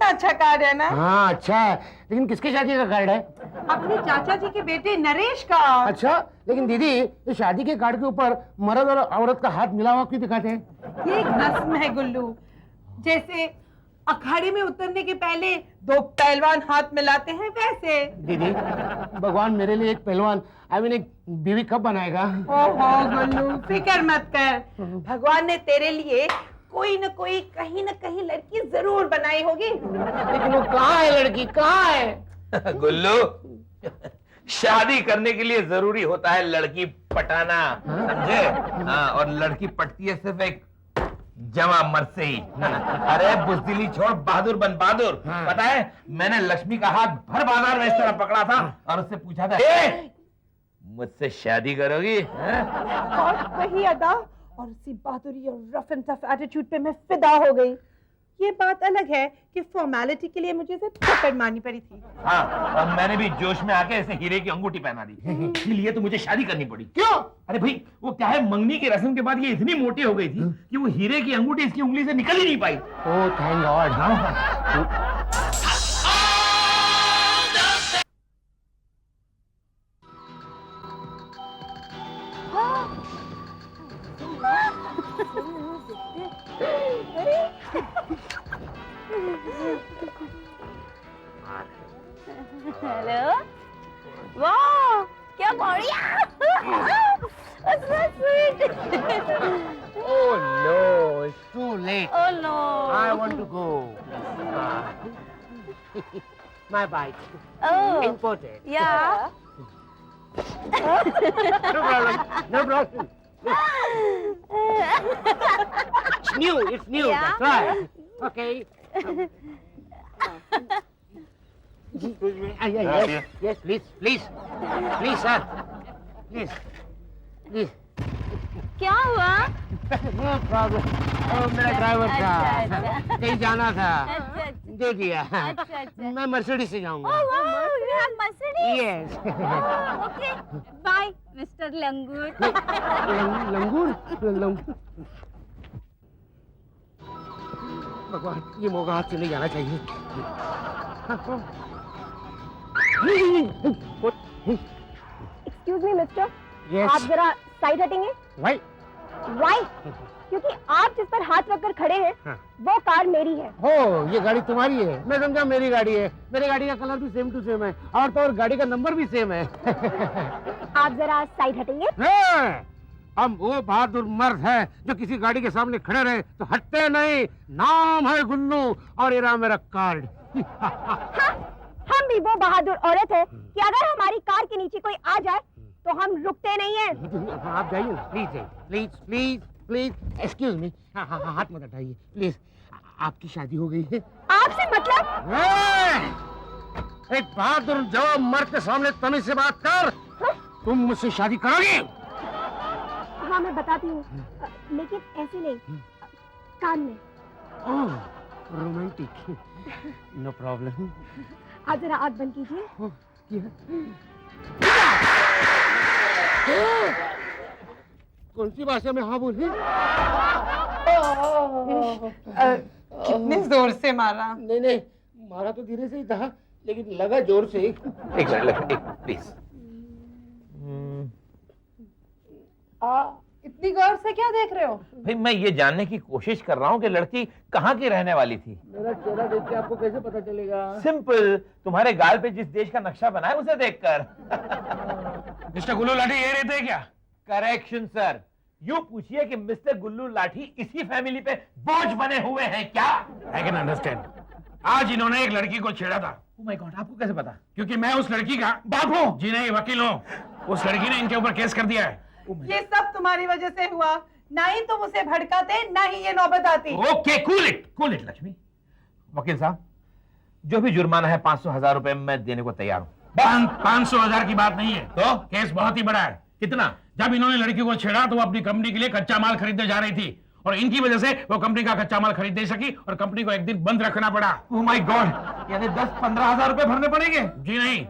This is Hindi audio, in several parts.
अच्छा कार्ड है ना? हाँ अच्छा है, लेकिन किसकी शादी का कार्ड है? अपने चाचा जी के बेटे नरेश का। अच्छा, लेकिन दीदी ये शादी के कार्ड के ऊपर मर्द और औरत का हाथ मिला हुआ क्यों दिखाते हैं? ये एक रस्म है गुल्लू, जैसे अखाड़े में उतरने के पहले दो पहलवान हाथ मिलाते हैं वैसे। दीदी भगवान मेरे लिए एक पहलवान एक बीवी कब बनाएगा? ओहो गुल्लू फिक्र मत कर, भगवान ने तेरे लिए कोई न कोई कहीं न कहीं लड़की जरूर बनाई होगी। लेकिन वो कहाँ है लड़की, कहाँ है? गुल्लू, शादी करने के लिए जरूरी होता है लड़की पटाना, समझे? हाँ, और लड़की पटती है सिर्फ एक जवां मर्द से ही। अरे बुजदिली छोड़, बहादुर बन बहादुर। पता है मैंने लक्ष्मी का हाथ भर बाजार में इस तरह पकड़ा था और उससे पूछा था, मुझसे शादी करोगी? और वही अदा और उसी बहादुरी और रफ एंड टफ एटीट्यूड पे मैं फिदा हो गई। ये बात अलग है कि फॉर्मेलिटी के लिए मुझे इसे थप्पड़ मारनी पड़ी थी। हाँ, और मैंने भी जोश में आके ऐसे हीरे की अंगूठी पहना दी, इसलिए तो मुझे शादी करनी पड़ी। क्यों? अरे भाई वो क्या है, मंगनी की रस्म के बाद ये इतनी मोटी हो गई थी कि वो हीरे की अंगूठी इसकी उंगली से निकल ही नहीं पाई। Oh thank God. हेलो, वाह क्या बढ़िया। Oh no, it's too late. Oh no. I want to go. My bike. Oh. Imported. Yeah. No problem. No problem. It's new. It's new. Yeah. That's right. Okay. Excuse me. Yes. Yes, please. Please. Please, sir. Please. Please. क्या हुआ? No problem. मेरा ड्राइवर था, अच्छा। कहीं जाना था, अच्छा, दे दिया। अच्छा। मैं मर्सिडीज से जाऊंगा। Oh wow, you have Mercedes? Yes. Okay. Bye, Mr. Langur. लंगूर? भगवान, ये मौका हाथ से नहीं जाना चाहिए। Excuse me mister, Yes. आप जरा साइड हटेंगे? Why? वाई? क्योंकि आप जिस पर हाथ रखकर खड़े हैं हाँ। वो कार मेरी है। हो, ये गाड़ी तुम्हारी है? मैं समझा मेरी गाड़ी है। मेरी गाड़ी का कलर भी सेम टू सेम है और तो और गाड़ी का नंबर भी सेम है। आप जरा साइड हटेंगे? है। हम वो बहादुर मर्द है जो किसी गाड़ी के सामने खड़े रहे तो हटते नहीं। नाम है गुल्लू और ये रहा मेरा कार्ड। हाँ, हम भी वो बहादुर औरत है कि अगर हमारी कार के नीचे कोई आ जाए तो हम रुकते नहीं हैं। आप जाइए please, please please please. Excuse me, हाथ मत हटाइए प्लीज। आपकी शादी हो गई है? आपसे मतलब? एक बहादुर जवान मर्द के सामने तमीज से बात कर। तुम मुझसे शादी करोगी? हाँ मैं बताती हूँ, लेकिन ऐसे नहीं, कान में। Oh romantic. No problem. आप जरा आँख बंद कीजिए। कौन सी भाषा में हाँ बोली? कितने जोर से मारा? नहीं नहीं, मारा तो धीरे से ही था लेकिन लगा जोर से। एक मिनट प्लीज। इतनी गौर से क्या देख रहे हो? भाई मैं ये जानने की कोशिश कर रहा हूँ कि लड़की कहाँ की रहने वाली थी। मेरा चेहरा देख के आपको कैसे पता चलेगा? सिंपल, तुम्हारे गाल पे जिस देश का नक्शा बना है उसे देखकर। मिस्टर गुल्लू लाठी ये रहते हैं क्या? करेक्शन सर, यूँ पूछिए कि मिस्टर गुल्लू लाठी इसी फैमिली पे बोझ बने हुए हैं क्या? I can understand. आज इन्होंने एक लड़की को छेड़ा था। ओह माय गॉड, आपको कैसे पता? क्योंकि मैं उस लड़की का बाप हूँ। जी नहीं, वकील हूँ। उस लड़की ने इनके ऊपर केस कर दिया है। ये सब तुम्हारी वजह से हुआ, ना ही तुम उसे भड़काते ना ही ये नौबत आती। Okay cool it Lakshmi. वकील साहब, जो भी जुर्माना है 500,000 रुपए मैं देने को तैयार हूँ। 500,000 की बात नहीं है, तो केस बहुत ही बड़ा है। कितना? जब इन्होंने लड़की को छेड़ा तो वो अपनी कंपनी के लिए कच्चा माल खरीदने जा रही थी और इनकी वजह से वो कंपनी का कच्चा माल खरीद नहीं सकी और कंपनी को एक दिन बंद रखना पड़ा। ओह माय गॉड, यानी 10-15,000 रुपए भरने पड़ेंगे? जी नहीं,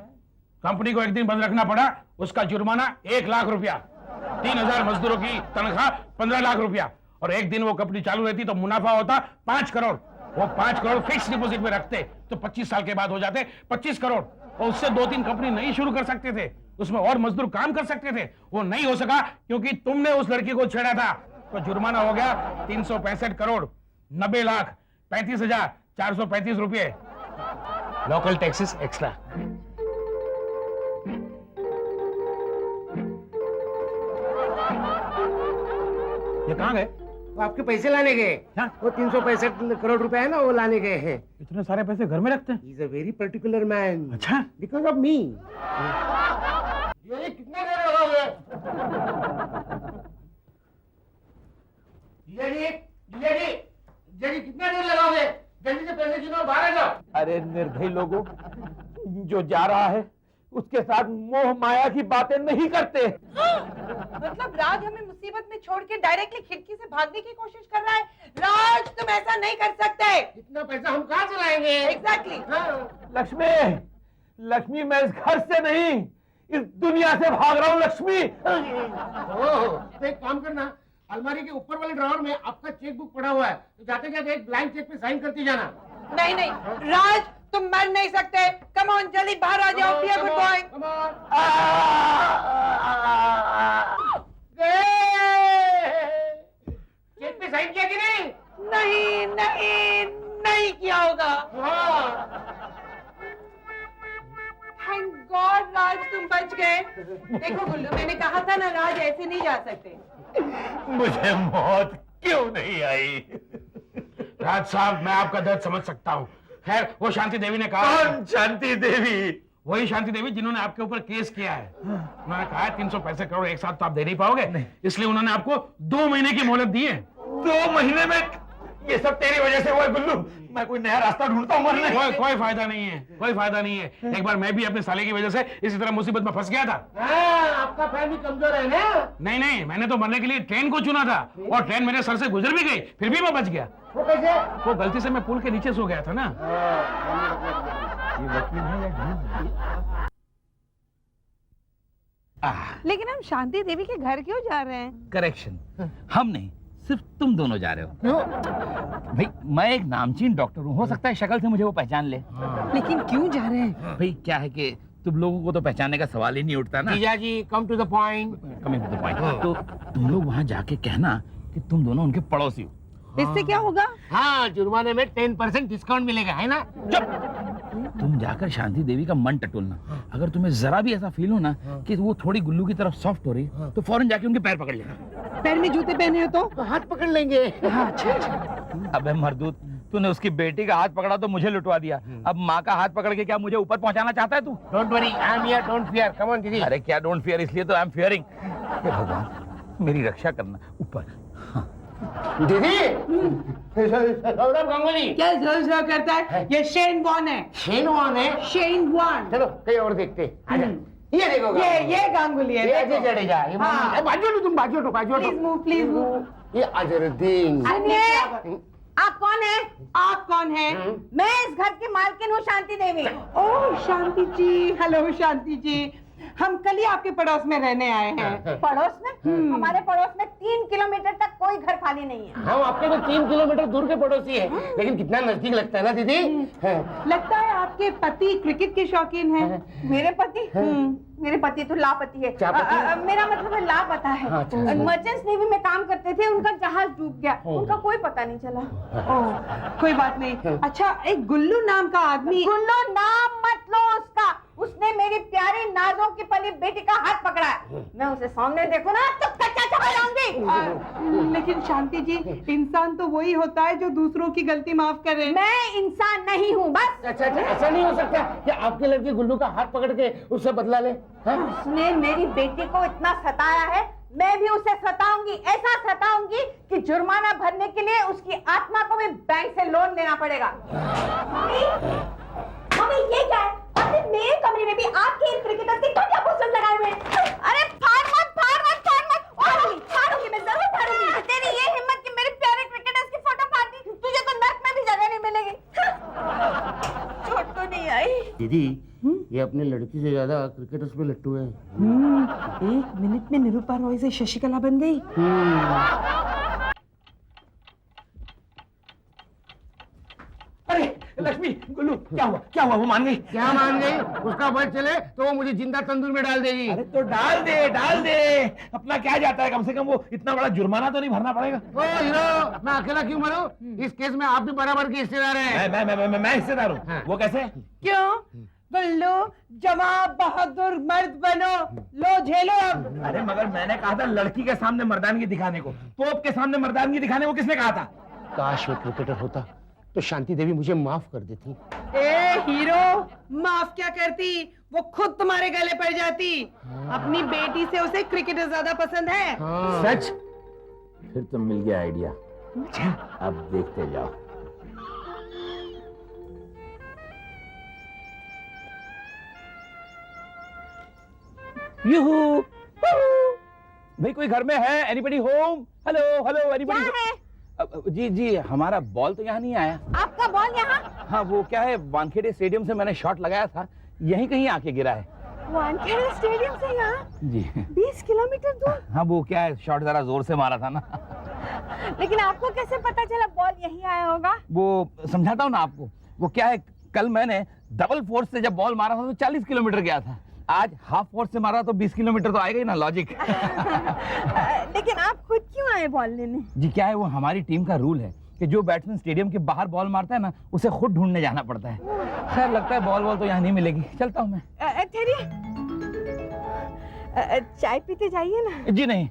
कंपनी को एक दिन बंद रखना पड़ा। उसका जुर्माना 1 लाख रुपया, 3,000 मजदूरों की तनख्वाह 15 लाख रुपया और एक दिन वो कंपनी चालू रहती तो मुनाफा होता 5 करोड़। वो 5 करोड़ फिक्स डिपॉजिट में रखते तो 25 साल के बाद हो जाते 25 करोड़, और उससे 2-3 कंपनी नई शुरू कर सकते थे, उसमें और मजदूर काम कर सकते थे। वो नहीं हो सका क्योंकि तुमने उस लड़की को छेड़ा था, तो जुर्माना हो गया 365 करोड़ 90 लाख 35,435 रुपये, लोकल टैक्सेस एक्स्ट्रा। ये कहाँ गए? वो आपके पैसे लाने गए। क्या? वो 365 करोड़ रुपए है ना, वो लाने गए हैं। इतने सारे पैसे घर में रखते हैं? He is a very particular man. अच्छा, Because of me. ये कितना देर लगाओगे? जी कितना देर लगाओगे? जल्दी से पैसे गिनो, बाहर आ जाओ। अरे निर्दयी लोगों, जो जा रहा है उसके साथ मोह माया की बातें नहीं करते। मतलब राज हमें मुसीबत में छोड़ के डायरेक्टली खिड़की से भागने की कोशिश कर रहा है। राज तुम ऐसा नहीं कर सकते। इतना पैसा हम कहाँ से लाएंगे? एग्जैक्टली। लक्ष्मी, लक्ष्मी मैं इस घर से नहीं, इस दुनिया से भाग रहा हूँ लक्ष्मी। तो एक काम करना, अलमारी के ऊपर वाले ड्रॉअर में आपका चेक बुक पड़ा हुआ है, तो जाते जाते एक ब्लैंक चेक पे साइन करती जाना। नहीं नहीं राज तुम मर नहीं सकते। कम ऑन जल्दी बाहर आ जाओ। Be a good boy. Cheque पे साइन किया कि नहीं? नहीं नहीं नहीं किया होगा। थैंक गॉड राज तुम बच गए। देखो गुल्लू मैंने कहा था ना राज ऐसे नहीं जा सकते। मुझे मौत क्यों नहीं आई? राज साहब मैं आपका दर्द समझ सकता हूँ। खैर वो शांति देवी ने कहा, कौन शांति देवी? वही शांति देवी जिन्होंने आपके ऊपर केस किया है। उन्होंने कहा है 365 करोड़ एक साथ तो आप दे नहीं पाओगे, इसलिए उन्होंने आपको 2 महीने की मोहलत दी है। 2 महीने में? ये सब तेरी वजह से हुआ है गुल्लू। मैं कोई नया रास्ता ढूंढता हूँ मरने। कोई फायदा नहीं है, कोई फायदा नहीं है। एक बार मैं भी अपने साले की वजह से इसी तरह मुसीबत में फंस गया था। आपका फैमिली कमजोर है ना? नहीं नहीं, मैंने तो मरने के लिए ट्रेन को चुना था, और ट्रेन मेरे सर से गुजर भी गई, फिर भी मैं बच गया। वो कैसे? वो गलती से मैं पुल के नीचे सो गया था ना। ये वकील है या लेकिन हम शांति देवी के घर क्यों जा रहे हैं? करेक्शन, हम नहीं, सिर्फ तुम दोनों जा रहे हो। क्यों? भाई मैं एक नामचीन डॉक्टर हूँ, हो सकता है शक्ल से मुझे वो पहचान ले। लेकिन क्यों जा रहे हैं? भाई क्या है कि तुम लोगों को तो पहचानने का सवाल ही नहीं उठता ना। जीजा ji come to the point. Coming to the point. तो तुम लोग वहाँ जाके कहना कि तुम दोनों उनके पड़ोसी हो। इससे क्या होगा? हाँ जुर्माने में 10% डिस्काउंट मिलेगा, है ना? तुम जाकर शांति देवी का मन टटोलना। अगर तुम्हें जरा भी ऐसा फील हो ना कि वो थोड़ी गुल्लू की तरफ सॉफ्ट हो रही, तो फौरन जाके उनके पैर पकड़ लेना। पैर में जूते पहने हो तो हाथ पकड़ लेंगे। हाँ, अच्छा। अबे मरदूत, तूने उसकी बेटी का हाथ पकड़ा तो मुझे लुटवा दिया, अब माँ का हाथ पकड़ के क्या मुझे ऊपर पहुंचाना चाहता है तू? Don't worry, I am here, don't fear. Come on दीदी। अरे क्या डोंट फियर, इसलिए तो आई एम फियरिंग। हे भगवान मेरी रक्षा करना। ऊपर। दीदी सौरभ गांगुली क्या जोर करता है? ये शेन वॉन है। शेन वॉन है? Shane Warne. चलो कहीं और देखते हैं। आजा। ये देखो ये गांगुली है। ये अजय जडेजा। ये हाँ। बाजू लो, तुम बाजू हटो, बाजू हटो। Please move, please move. ये अजरुद्दीन। आप कौन है? आप कौन है? मैं इस घर की मालकिन हूँ शांति देवी। ओह शांति जी, हेलो शांति जी। हम कल ही आपके पड़ोस में रहने आए हैं। पड़ोस में? हमारे पड़ोस में 3 किलोमीटर तक कोई घर खाली नहीं है। हम आपके तो 3 किलोमीटर दूर के पड़ोसी हैं, लेकिन कितना नजदीक लगता है ना दीदी। लगता है आपके पति क्रिकेट के शौकीन हैं। मेरे पति? मेरे पति तो लापती है। मेरा मतलब है लापता है। अच्छा। मर्चेंट्स नेवी में काम करते थे, उनका जहाज डूब गया, उनका कोई पता नहीं चला। ओह कोई बात नहीं। अच्छा एक गुल्लू नाम का आदमी। गुल्लू नाम मत लो उसका, उसने मेरी प्यारी नाजों की पली बेटी का हाथ पकड़ा है। मैं उसे सामने देखूं ना तो कच्चा चबा जाऊंगी। लेकिन शांति जी, इंसान तो वही होता है जो दूसरों की गलती माफ करे। मैं इंसान नहीं हूँ बस। अच्छा, ऐसा नहीं हो सकता कि आपके लड़के गुल्लू का हाथ पकड़ के उससे बदला ले? उसने मेरी बेटी को इतना सताया है, मैं भी उसे सताऊंगी, ऐसा सताऊंगी कि जुर्माना भरने के लिए उसकी आत्मा को भी बैंक से लोन लेना पड़ेगा। मम्मी ये क्या है? आपने मेरे कमरे में भी आपके क्रिकेटर के क्या पोस्टर लगाए हुए हैं? अरे फाड़ मत। फाड़ूंगी मैं, जरूर फाड़ूंगी। तेरी ये हिम्मत कि मेरे प्यारे क्रिकेटर्स की फोटो फाड़ दी, तुझे तो नर्क में भी जगह नहीं मिलेगी। चोट तो नहीं आई? दीदी ये अपने लड़की से ज्यादा क्रिकेटर्स पे लट्टू है। 1 मिनट में निरूपा रॉय से शशिकला बन गई। क्या हुआ वो मान गई? क्या मान गई? उसका बल चले तो वो मुझे जिंदा तंदूर में डाल देगी। अरे तो डाल दे अपना क्या जाता है, कम से कम वो इतना बड़ा जुर्माना तो नहीं भरना पड़ेगा। ओ हीरो, मैं अकेला क्यों मरूं? इस केस में आप भी बराबर के हिस्सेदार हैं। मैं हिस्सेदार हूँ। हाँ। वो कैसे? क्यों? गुल्लू जवाब बहादुर मर्द बनो, लो झेलो अब। अरे मगर मैंने कहा था लड़की के सामने मर्दानगी दिखाने को, तोप के सामने मर्दानगी दिखाने को किसने कहा था? काश वो क्रिकेटर होता तो शांति देवी मुझे माफ कर देती। ए हीरो, माफ क्या करती, वो खुद तुम्हारे गले पड़ जाती। अपनी बेटी से उसे क्रिकेटर ज्यादा पसंद है। सच? फिर तो मिल गया आइडिया। अब देखते जाओ। यूहू भाई, कोई घर में है? Anybody home? Hello hello anybody? क्या है? जी जी, हमारा बॉल तो यहाँ नहीं आया। आपका बॉल यहाँ? हाँ, वो क्या है, वानखेड़े स्टेडियम से मैंने शॉट लगाया था, यहीं कहीं आके गिरा है। वानखेड़े स्टेडियम से यहाँ जी 20 किलोमीटर दूर? हाँ, वो क्या है, शॉट जरा जोर से मारा था ना। लेकिन आपको कैसे पता चला बॉल यहीं आया होगा? वो समझाता हूँ ना आपको। वो क्या है, कल मैंने डबल फोर्स से जब बॉल मारा था तो 40 किलोमीटर गया था, आज हाफ फोर्स से मारा तो 20 किलोमीटर तो आएगा ही ना, लॉजिक। लेकिन आप खुद क्यों आए बॉल लेने? जी क्या है, वो हमारी टीम का रूल है कि जो बैट्समैन स्टेडियम के बाहर बॉल मारता है ना, उसे खुद ढूंढने जाना पड़ता है। खैर लगता है बॉल तो यहाँ नहीं मिलेगी, चलता हूँ मैं। ठहरिए, चाय पीते जाइए ना। जी नहीं,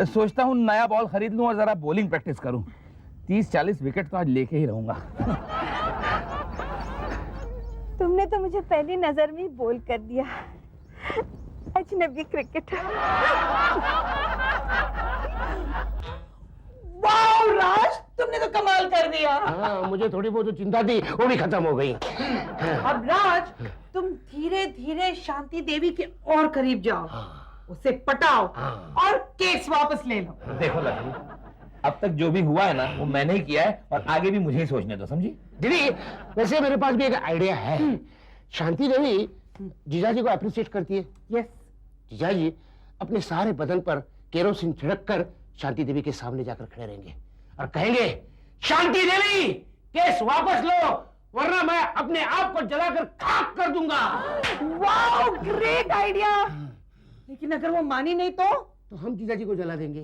सोचता हूँ नया बॉल खरीद लूं और जरा बॉलिंग प्रैक्टिस करूं। 30-40 विकेट तो आज लेके ही रहूंगा। तुमने तो मुझे पहली नजर में ही बोल कर दिया, अजनबी क्रिकेटर। वाह राज, तुमने तो कमाल कर दिया। हाँ, मुझे थोड़ी बहुत जो चिंता थी वो भी खत्म हो गई। अब राज, तुम धीरे धीरे शांति देवी के और करीब जाओ, उसे पटाओ और केस वापस ले लो। देखो लक्ष्मी, अब तक जो भी हुआ है ना वो मैंने ही किया है और आगे भी मुझे ही सोचने दो, समझी? दीदी, वैसे मेरे पास भी एक आइडिया है। शांति देवी जीजाजी को अप्रिशिएट करती है। यस। जीजाजी अपने सारे बदन पर केरोसिन छिड़क कर शांति देवी के सामने जाकर खड़े रहेंगे और कहेंगे, शांति देवी केस वापस लो वरना मैं अपने आप को जलाकर खाक कर दूंगा। वाह, ग्रेट आइडिया। लेकिन अगर वो मानी नहीं तो हम जीजाजी को जला देंगे।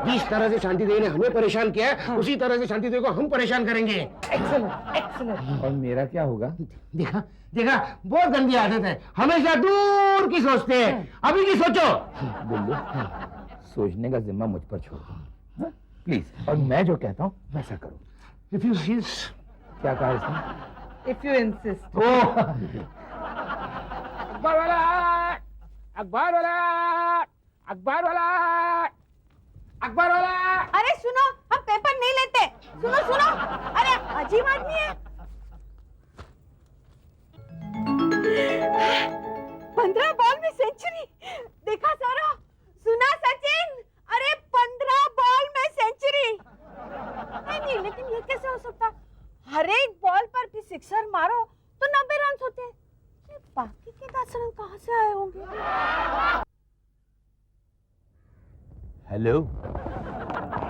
जिस तरह से शांति देवी ने हमें परेशान किया है, उसी तरह से शांति देवी को हम परेशान करेंगे। Excellent, excellent. और मेरा क्या होगा? देखा देखा, बहुत गंदी आदत है, हमेशा दूर की सोचते हैं, अभी की सोचो। बुल्लू, सोचने का जिम्मा मुझ पर छोड़ दो प्लीज, और मैं जो कहता हूँ वैसा करो। If you insist. क्या कहा इसने? If you insist. अखबार वाला, अखबार वाला, अखबार वाला, अखबार वाला। अरे सुनो, हम पेपर नहीं लेते। सुनो सुनो, अरे अजीब आदमी है। 15 बॉल में सेंचुरी, देखा सारा? सुना सचिन? अरे 15 बॉल में सेंचुरी। नहीं, लेकिन ये कैसे हो सकता? हर एक बॉल पर भी सिक्सर मारो तो 90 रन होते हैं। बाकी के 10 रन कहाँ से आए होंगे? Hello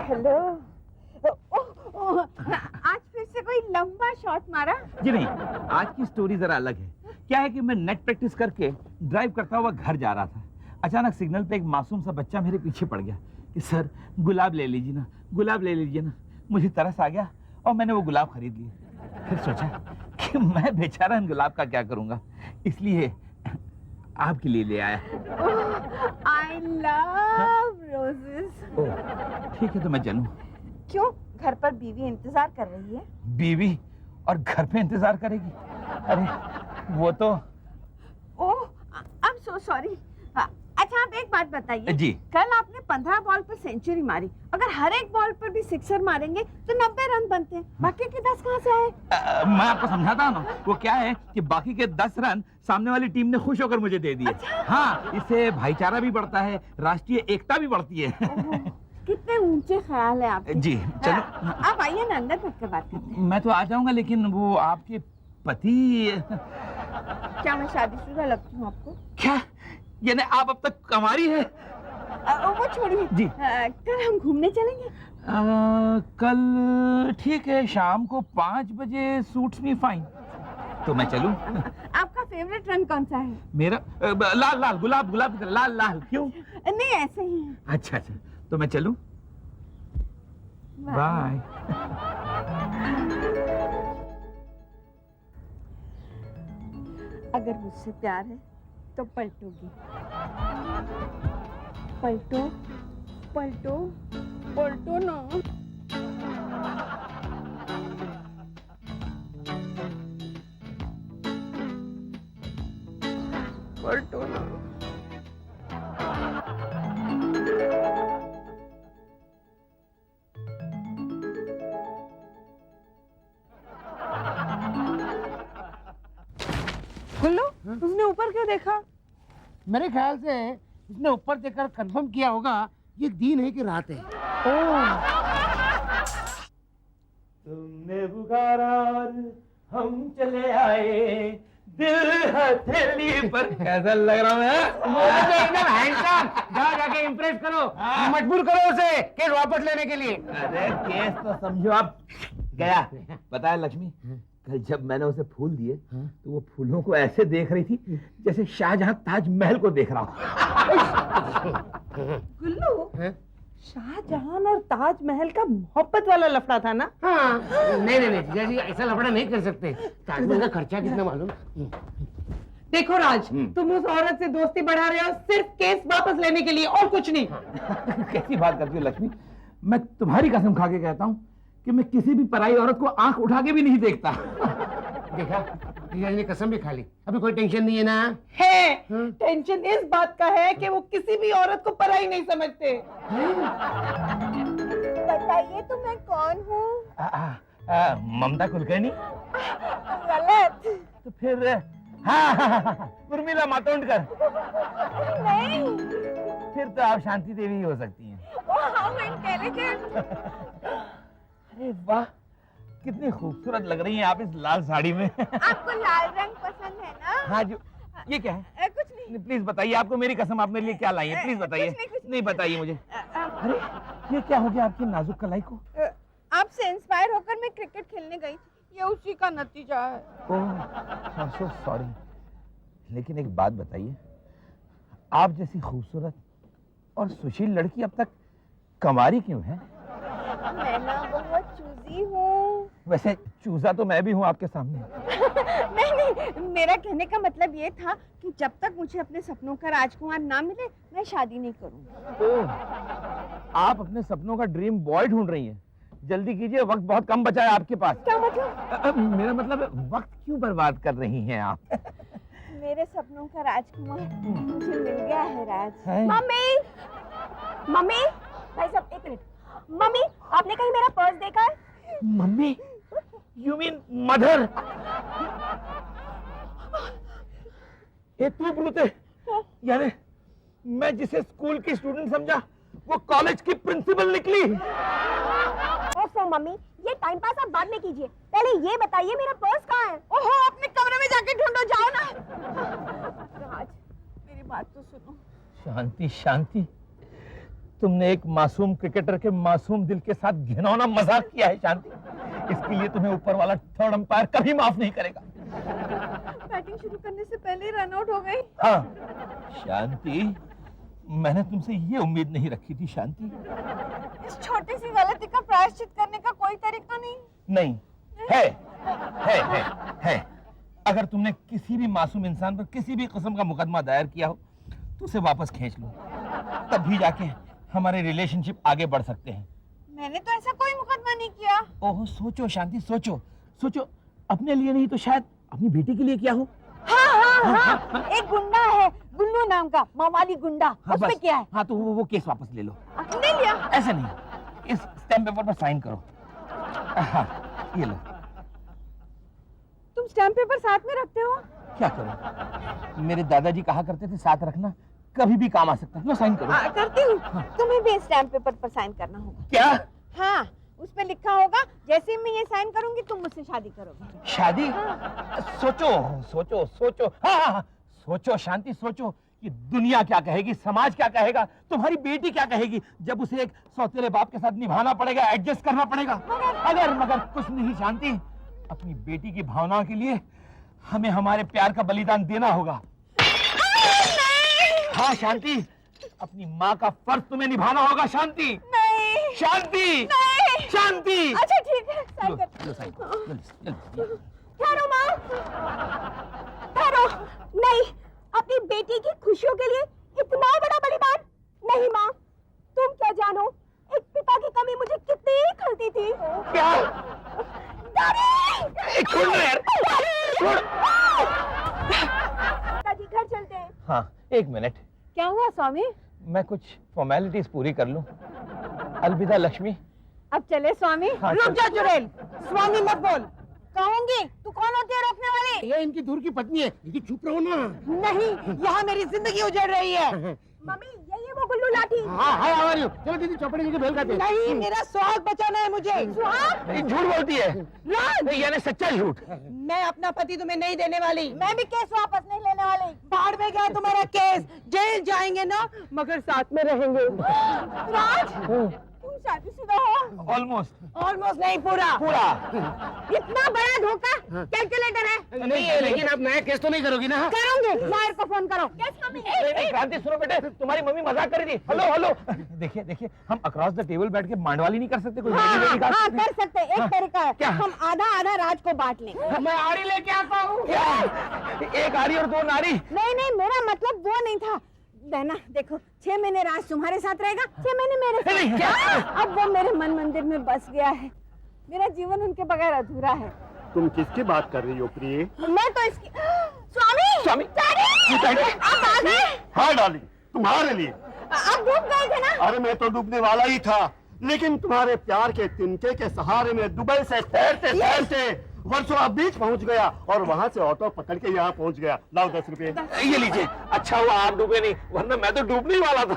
hello. आज फिर से कोई लंबा शॉट मारा? जी नहीं, आज की स्टोरी जरा अलग है। क्या है कि मैं नेट प्रैक्टिस करके ड्राइव करता हुआ घर जा रहा था, अचानक सिग्नल पे एक मासूम सा बच्चा मेरे पीछे पड़ गया कि सर गुलाब ले लीजिए ना, गुलाब ले लीजिए ना। मुझे तरस आ गया और मैंने वो गुलाब खरीद लिए। फिर सोचा कि मैं बेचारा इन गुलाब का क्या करूंगा, इसलिए आपके लिए ले आया। I love roses। ओह ठीक है, तो मैं चलूं? क्यों, घर पर बीवी इंतजार कर रही है? बीवी और घर पे इंतजार करेगी? अरे वो तो। ओह, I'm so sorry। अच्छा आप एक बात बताइए जी। कल आपने 15 बॉल पर सेंचुरी मारी, अगर हर एक बॉल पर भी सिक्सर मारेंगे तो 90 रन बनते हैं, बाकी के 10 कहाँ से आए? मैं आपको समझाता हूँ ना, वो क्या है कि बाकी के 10 रन सामने वाली टीम ने खुश होकर मुझे दे दिए। अच्छा? हाँ, इससे भाईचारा भी बढ़ता है, राष्ट्रीय एकता भी बढ़ती है। कितने ऊंचे ख्याल है आपके। जी चलो, आप आइए ना, अंदर बैठ कर बात करते हैं। मैं तो आ जाऊंगा, लेकिन वो आपके पति। क्या मैं शादीशुदा लगती हूँ आपको? क्या यानी आप अब तक कुंवारी है? वो छोड़िए जी। कल हम घूमने चलेंगे। कल ठीक है, शाम को 5 बजे सूट्स मी फाइन। तो मैं चलूं? आपका फेवरेट रंग कौन सा है? मेरा लाल लाल, गुलाब गुलाब की तरह, लाल लाल। क्यों? नहीं ऐसे ही है। अच्छा अच्छा, तो मैं चलूं? बाय। अगर मुझसे प्यार है तो पलटूंगी। पलटो पलटो पलटो ना। पलटो ना। गुल्लू, उसने ऊपर क्यों देखा? मेरे ख्याल से उसने ऊपर देखकर कंफर्म किया होगा ये दिन है कि रात है। तुमने पुकारा हम चले आए, दिल हथेली पर। कैसा लग रहा हूँ मैं? एकदम हैंडसम। जाओ जाके इम्प्रेस करो, मजबूर करो उसे केस वापस लेने के लिए। अरे केस तो समझो आप गया। पता है लक्ष्मी, कल जब मैंने उसे फूल दिए तो वो फूलों को ऐसे देख रही थी जैसे शाहजहां ताजमहल को देख रहा हूँ। गुल्लू, शाहजहां और ताजमहल का मोहब्बत वाला लफड़ा था ना? हाँ, नहीं नहीं नहीं जीजा जी, ऐसा लफड़ा नहीं कर सकते। ताजमहल का खर्चा कितना मालूम? देखो राज, तुम उस औरत से दोस्ती बढ़ा रहे हो सिर्फ केस वापस लेने के लिए, और कुछ नहीं। कैसी बात करती हो लक्ष्मी? मैं तुम्हारी कसम खा के कहता हूँ कि मैं किसी भी पराई औरत को आंख उठा के भी नहीं देखता। देखा, जीजा जी ने कसम भी खा ली। अभी कोई टेंशन नहीं है ना? है। टेंशन इस बात का है कि वो किसी भी औरत को पराई नहीं समझते। बताइए तो मैं कौन हूँ? ममता कुलकर्णी। गलत। तो फिर उर्मिला मातोंडकर। नहीं। फिर तो आप शांति देवी ही हो सकती हैं। How intelligent. अरे वाह, कितनी खूबसूरत लग रही हैं आप इस लाल साड़ी में। आपको लाल रंग पसंद है ना? हाँ जो, ये क्या है? कुछ नहीं। प्लीज बताइए, आपको मेरी कसम, आप मेरे लिए क्या लाई हैं? प्लीज बताइए। कुछ नहीं बताइए मुझे। अरे ये क्या हो गया आपकी नाजुक कलाई को? आपसे इंस्पायर होकर मैं क्रिकेट खेलने गई थी, ये उसी का नतीजा है। ओह, सो सॉरी। लेकिन एक बात बताइए, आप जैसी खूबसूरत और सुशील लड़की अब तक कंवारी क्यों है? मैं ना बहुत चूजी हूँ। वैसे चूजा तो मैं भी हूँ आपके सामने। नहीं, मेरा कहने का मतलब ये था कि जब तक मुझे अपने सपनों का राजकुमार ना मिले, मैं शादी नहीं करूँगी। ओह, आप अपने सपनों का ड्रीम बॉय ढूंढ रही हैं। जल्दी कीजिए, वक्त बहुत कम बचा है आपके पास। क्या मतलब? मेरा मतलब है, वक्त क्यों बर्बाद कर रही हैं आप? मेरे सपनों का राजकुमार मुझे मिल गया है राज। है? मम्मी, मम्मी, भाई साहब एक मिनट। मम्मी, आपने कहीं मेरा पर्स देखा है? Mummy, you mean mother? ये तू ब्रूते, यानी मैं जिसे स्कूल की स्टूडेंट समझा वो कॉलेज की प्रिंसिपल निकली। ओफो मम्मी, ये टाइम पास आप बाद में कीजिए, पहले ये बताइए मेरा पर्स कहाँ है? ओहो, अपने कमरे में जाके ढूंढो, जाओ ना। राज, मेरी बात तो सुनो। शांति शांति, तुमने एक मासूम क्रिकेटर के मासूम दिल के साथ घिनौना मजाक किया है शांति। इसके लिए तुम्हें ऊपर वाला थर्ड अंपायर कभी माफ नहीं करेगा। बैटिंग शुरू करने से पहले रन आउट हो गई। हाँ शांति, मैंने तुमसे ये उम्मीद नहीं रखी थी शांति। इस छोटी सी गलती का प्रायश्चित करने का कोई तरीका नहीं? नहीं है। अगर तुमने किसी भी मासूम इंसान पर किसी भी किस्म का मुकदमा दायर किया हो तो उसे वापस खींच लो, तभी जाके हमारे रिलेशनशिप आगे बढ़ सकते हैं। मैंने तो ऐसा कोई मुकदमा नहीं किया। ओहो, सोचो शांति, सोचो, अपने लिए नहीं तो शायद अपनी बेटी के लिए किया हो। हाँ, एक गुंडा है, गुल्लू नाम का, मवाली गुंडा। हाँ, उसमें बस, क्या है? हाँ तो वो केस वापस ले लो। ले लिया? ऐसे नहीं, इस स्टैम्प पेपर पर साइन करो। हाँ, ये लो। तुम स्टैम्प पेपर साथ में रखते हो? क्या करूं? मेरे दादाजी कहा करते थे साथ रखना कभी भी काम आ सकता है। लो साइन करो। करती हूँ। तुम्हें भी स्टैम्प पेपर पर साइन करना होगा। क्या? हाँ, उसमें लिखा होगा जैसे मैं ये साइन करूंगी तुम मुझसे शादी करोगे। शादी? सोचो। हाँ, सोचो शांति, सोचो। ये दुनिया क्या कहेगी, समाज क्या कहेगा, तुम्हारी बेटी क्या कहेगी जब उसे एक सौतेले बाप के साथ निभाना पड़ेगा, एडजस्ट करना पड़ेगा। मगर कुछ नहीं शांति, अपनी बेटी की भावनाओं के लिए हमें हमारे प्यार का बलिदान देना होगा। हाँ शांति, अपनी माँ का फर्ज तुम्हें निभाना होगा। शांति, नहीं शांति, नहीं। शांति। अच्छा ठीक है, साइन कर। लो साइन, जल्दी। ठहरो माँ, ठहरो। नहीं, अपनी बेटी की खुशियों के लिए इतना बड़ा बलिदान नहीं। माँ, तुम क्या जानो एक पिता की कमी मुझे कितनी खलती थी। क्या? डैडी! छोड़ दो यार, छोड़। पिताजी घर चलते हैं। हाँ, एक मिनट। क्या हुआ स्वामी? मैं कुछ फॉर्मेलिटीज पूरी कर लूं। अलविदा लक्ष्मी। अब चले स्वामी। हाँ, रुक जा चुड़ैल, स्वामी मत बोल। कहूंगी, तू कौन होती है रोकने वाली? ये इनकी दूर की पत्नी है, दीदी चुप रहो ना। नहीं, यहाँ मेरी जिंदगी उजड़ रही है। मम्मी, यही है वो गुल्लू लाठी। हाँ हाय हाउ आर यू? चलो दीदी चौपड़ी जी की भेल खाते हैं। नहीं, मेरा सुहाग बचाना है मुझे। सुहाग? ये झूठ बोलती है। राज, यानी सच्चा झूठ। मैं अपना पति तुम्हें नहीं देने वाली। मैं भी केस वापस नहीं लेने वाली। बाहर में गया तुम्हारा केस, जेल जाएंगे ना, मगर साथ में रहेंगे। राज, तुम शादीशुदा हो? ऑलमोस्ट। ऑलमोस्ट नहीं, पूरा। इतना बड़ा धोखा कैलकुलेटर है। नहीं है, लेकिन आप नया केस तो नहीं करोगी ना? करूंगी। लॉयर को फोन करो। नहीं, क्रांति सुनो बेटे, तुम्हारी मम्मी मजाक कर रही थी। Hello hello. देखिए, हम अक्रॉस द टेबल बैठ के मांडवाली नहीं कर सकते? कोई हाँ, रेडी हाँ, कर सकते। एक तरीका है, क्या? हम आधा आधा राज को बांट लें। मैं आड़ी लेके आता हूँ। एक आरी और दो नारी। नहीं नहीं, मेरा मतलब वो नहीं था। बहना देखो, 6 महीने राज तुम्हारे साथ रहेगा, 6 महीने मेरे साथ। क्या? अब वो मेरे मन मंदिर में बस गया है। मेरा जीवन उनके बगैर अधूरा है। तुम किसकी बात कर रही हो प्रिय? मैं तो इसकी स्वामी डैडी, आप आ गए? हाँ डार्लिंग, तुम्हारे लिए। आप डूब गए थे ना? अरे मैं तो डूबने वाला ही था, लेकिन तुम्हारे प्यार के तिनके के सहारे में दुबई से तैरते तैरते वर्सोवा बीच पहुंच गया और वहां से ऑटो पकड़ के यहाँ पहुंच गया। लाओ 10 रुपए। ये लीजिए। अच्छा हुआ आप डूबे नहीं, वरना मैं तो डूबने ही वाला था।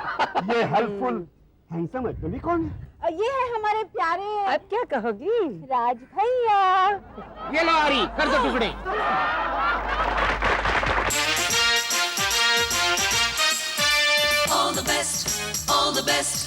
ये हेल्पफुल हैंडसम आदमी कौन है? ये है हमारे प्यारे अब क्या कहोगी? राज भैया। ये लो आड़ी, कर दो टुकड़े। All the best, all the best.